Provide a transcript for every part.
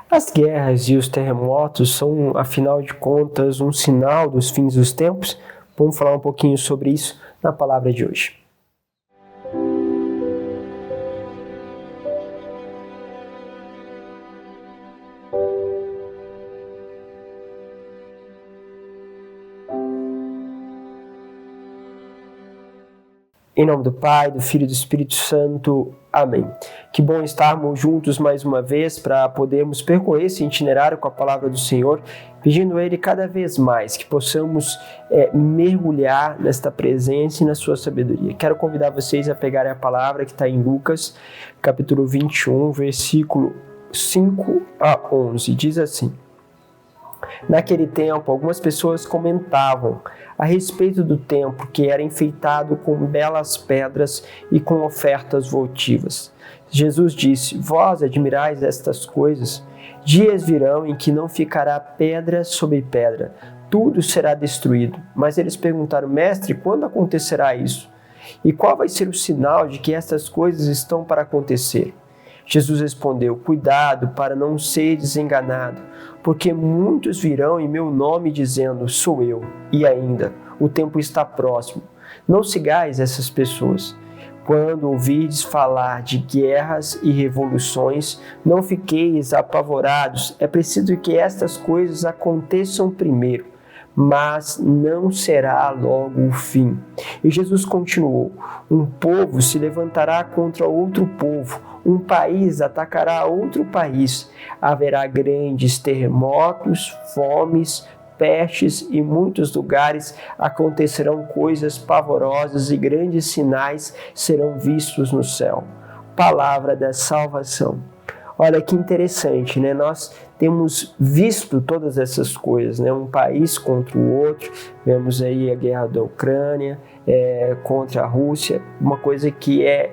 As guerras e os terremotos são, afinal de contas, um sinal dos fins dos tempos? Vamos falar um pouquinho sobre isso na palavra de hoje. Em nome do Pai, do Filho e do Espírito Santo. Amém. Que bom estarmos juntos mais uma vez para podermos percorrer esse itinerário com a palavra do Senhor, pedindo a Ele cada vez mais que possamos mergulhar nesta presença e na sua sabedoria. Quero convidar vocês a pegarem a palavra que está em Lucas, capítulo 21, versículo 5 a 11. Diz assim: Naquele tempo, algumas pessoas comentavam a respeito do templo que era enfeitado com belas pedras e com ofertas votivas. Jesus disse: Vós admirais estas coisas? Dias virão em que não ficará pedra sobre pedra, tudo será destruído. Mas eles perguntaram: Mestre, quando acontecerá isso? E qual vai ser o sinal de que estas coisas estão para acontecer? Jesus respondeu: Cuidado para não seres enganado, porque muitos virão em meu nome dizendo: Sou eu, e ainda, o tempo está próximo. Não sigais essas pessoas. Quando ouvirdes falar de guerras e revoluções, não fiqueis apavorados. É preciso que estas coisas aconteçam primeiro, mas não será logo o fim. E Jesus continuou: Um povo se levantará contra outro povo, um país atacará outro país. Haverá grandes terremotos, fomes, pestes, e em muitos lugares acontecerão coisas pavorosas e grandes sinais serão vistos no céu. Palavra da salvação. Olha que interessante, né? Nós temos visto todas essas coisas, né? Um país contra o outro, vemos aí a guerra da Ucrânia contra a Rússia, uma coisa que é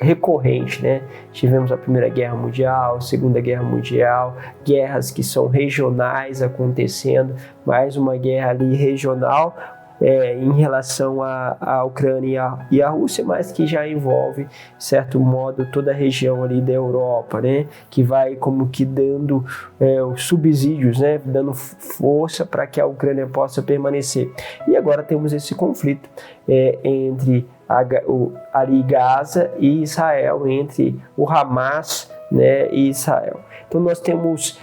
recorrente, né? Tivemos a Primeira Guerra Mundial, a Segunda Guerra Mundial, guerras que são regionais acontecendo, mais uma guerra ali regional em relação à Ucrânia e à Rússia, mas que já envolve, de certo modo, toda a região ali da Europa, né? Que vai como que dando os subsídios, né? Dando força para que a Ucrânia possa permanecer. E agora temos esse conflito entre ali Gaza e Israel, entre o Hamas, né, e Israel. Então nós temos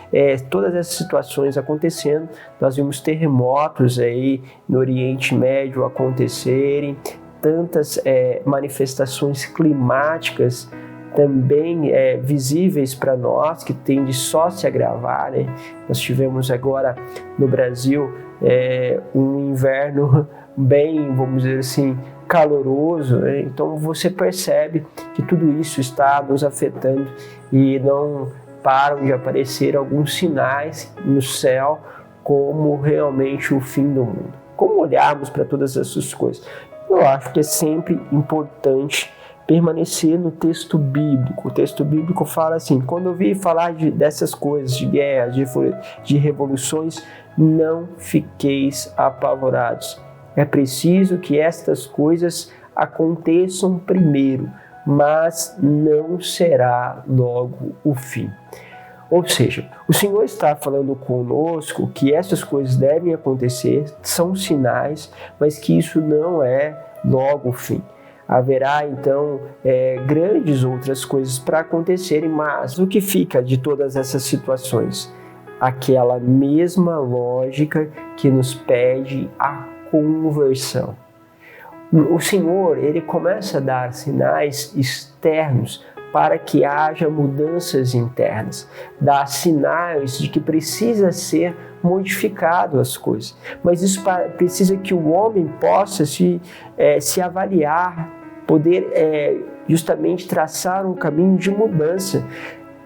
todas essas situações acontecendo, nós vimos terremotos aí no Oriente Médio acontecerem, tantas manifestações climáticas também visíveis para nós, que tendem só a se agravar, né? Nós tivemos agora no Brasil um inverno bem, vamos dizer assim, caloroso, né? Então você percebe que tudo isso está nos afetando e não param de aparecer alguns sinais no céu como realmente o fim do mundo. Como olharmos para todas essas coisas? Eu acho que é sempre importante permanecer no texto bíblico. O texto bíblico fala assim: quando ouvir falar dessas coisas, de guerras, de revoluções, não fiqueis apavorados. É preciso que estas coisas aconteçam primeiro, mas não será logo o fim. Ou seja, o Senhor está falando conosco que essas coisas devem acontecer, são sinais, mas que isso não é logo o fim. Haverá então grandes outras coisas para acontecerem, mas o que fica de todas essas situações? Aquela mesma lógica que nos pede a conversão. O Senhor, Ele começa a dar sinais externos para que haja mudanças internas, dá sinais de que precisa ser modificado as coisas, mas isso precisa que o homem possa se avaliar, poder justamente traçar um caminho de mudança.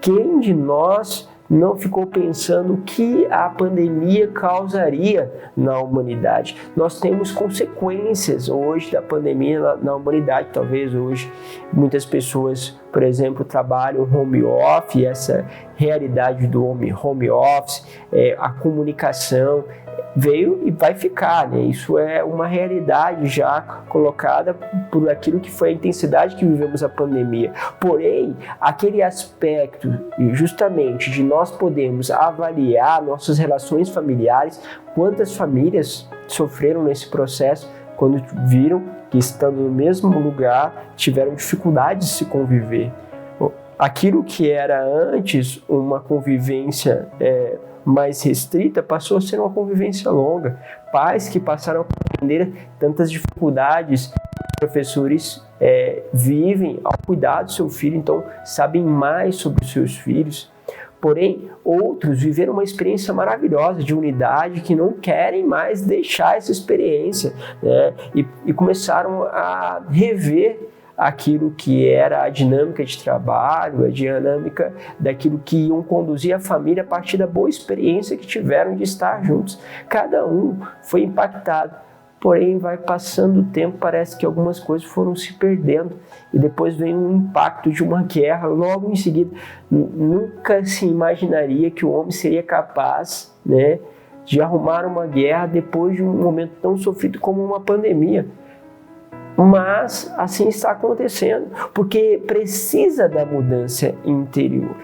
Quem de nós não ficou pensando o que a pandemia causaria na humanidade? Nós temos consequências hoje da pandemia na humanidade. Talvez hoje muitas pessoas por exemplo, trabalham home office, essa realidade do home office, a comunicação veio e vai ficar, né? Isso é uma realidade já colocada por aquilo que foi a intensidade que vivemos a pandemia. Porém, aquele aspecto justamente de nós podermos avaliar nossas relações familiares, quantas famílias sofreram nesse processo quando viram que, estando no mesmo lugar, tiveram dificuldade de se conviver. Aquilo que era antes uma convivência mais restrita passou a ser uma convivência longa. Pais que passaram a compreender tantas dificuldades, professores vivem ao cuidar do seu filho, então sabem mais sobre os seus filhos. Porém, outros viveram uma experiência maravilhosa de unidade que não querem mais deixar essa experiência, né? E começaram a rever aquilo que era a dinâmica de trabalho, a dinâmica daquilo que iam conduzir a família a partir da boa experiência que tiveram de estar juntos. Cada um foi impactado, porém vai passando o tempo, parece que algumas coisas foram se perdendo e depois vem um impacto de uma guerra logo em seguida. Nunca se imaginaria que o homem seria capaz, né, de arrumar uma guerra depois de um momento tão sofrido como uma pandemia. Mas assim está acontecendo, porque precisa da mudança interior.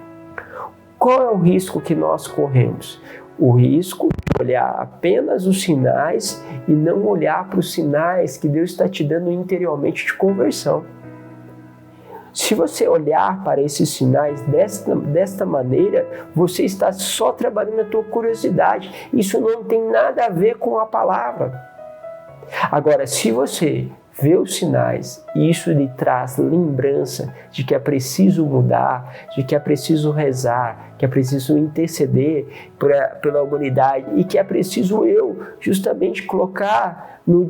Qual é o risco que nós corremos? O risco de olhar apenas os sinais e não olhar para os sinais que Deus está te dando interiormente de conversão. Se você olhar para esses sinais desta maneira, você está só trabalhando a tua curiosidade. Isso não tem nada a ver com a palavra. Agora, se você vê os sinais e isso lhe traz lembrança de que é preciso mudar, de que é preciso rezar, que é preciso interceder pela humanidade e que é preciso eu justamente colocar no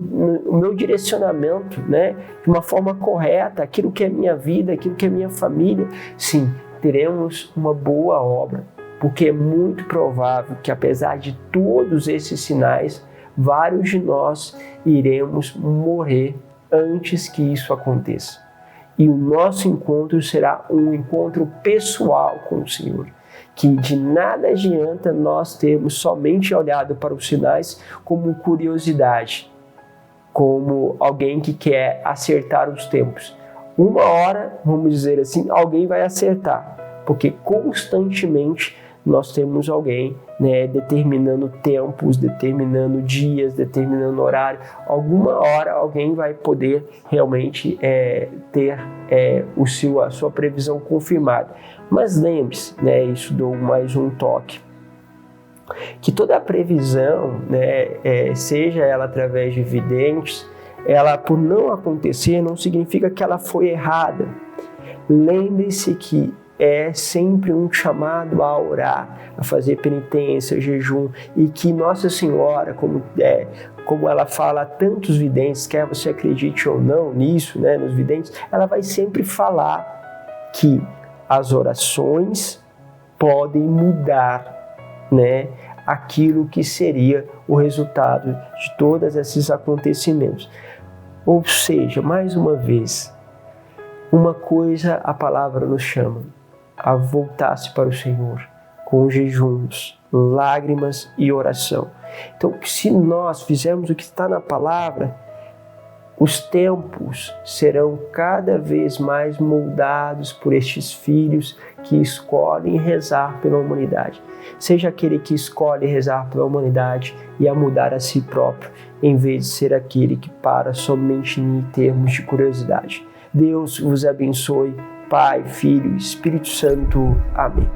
meu direcionamento, né, de uma forma correta, aquilo que é minha vida, aquilo que é minha família, sim, teremos uma boa obra, porque é muito provável que apesar de todos esses sinais, vários de nós iremos morrer antes que isso aconteça. E o nosso encontro será um encontro pessoal com o Senhor, que de nada adianta nós termos somente olhado para os sinais como curiosidade, como alguém que quer acertar os tempos. Uma hora, vamos dizer assim, alguém vai acertar, porque constantemente nós temos alguém, né, determinando tempos, determinando dias, determinando horário. Alguma hora alguém vai poder realmente ter a sua previsão confirmada. Mas lembre-se, né, isso dou mais um toque, que toda a previsão, né, seja ela através de videntes, ela por não acontecer não significa que ela foi errada. Lembre-se que é sempre um chamado a orar, a fazer penitência, jejum, e que Nossa Senhora, como ela fala a tantos videntes, quer você acredite ou não nisso, né, nos videntes, ela vai sempre falar que as orações podem mudar, né, aquilo que seria o resultado de todos esses acontecimentos. Ou seja, mais uma vez, uma coisa a palavra nos chama, a voltar-se para o Senhor, com jejuns, lágrimas e oração. Então, se nós fizermos o que está na palavra, os tempos serão cada vez mais moldados por estes filhos que escolhem rezar pela humanidade. Seja aquele que escolhe rezar pela humanidade e a mudar a si próprio, em vez de ser aquele que para somente em termos de curiosidade. Deus vos abençoe, Pai, Filho e Espírito Santo. Amém.